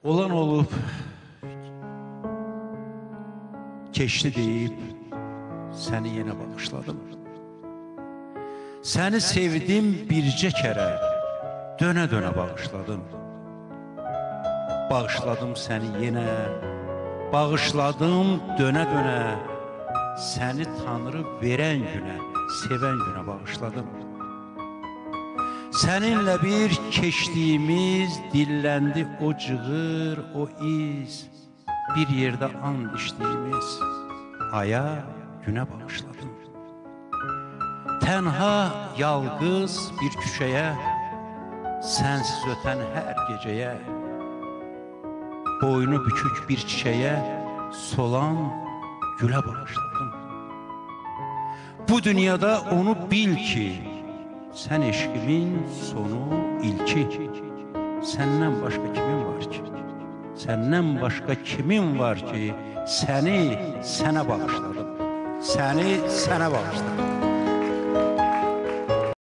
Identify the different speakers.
Speaker 1: Olan olub, keçdi deyib, səni yenə bağışladım. Səni sevdim bircə kərə, dönə-dönə bağışladım. Bağışladım səni yenə, bağışladım dönə-dönə. Səni Tanrı verən günə, sevən günə bağışladım. Səninlə bir keçdiyimiz dilləndi o cığır, o iz. Bir yerdə and içdiyimiz aya, günə bağışladım. Tənha, yalqız bir küçəyə, sənsiz ötən hər gecəyə, boynu bükük bir çiçəyə, solan gülə bağışladım. Bu dünyada onu bil ki, sən eşqimin sonu ilki. Səndən başqa kimin var ki? Səndən başqa kimin var ki, səni sənə bağışladım. Səni sənə bağışladım.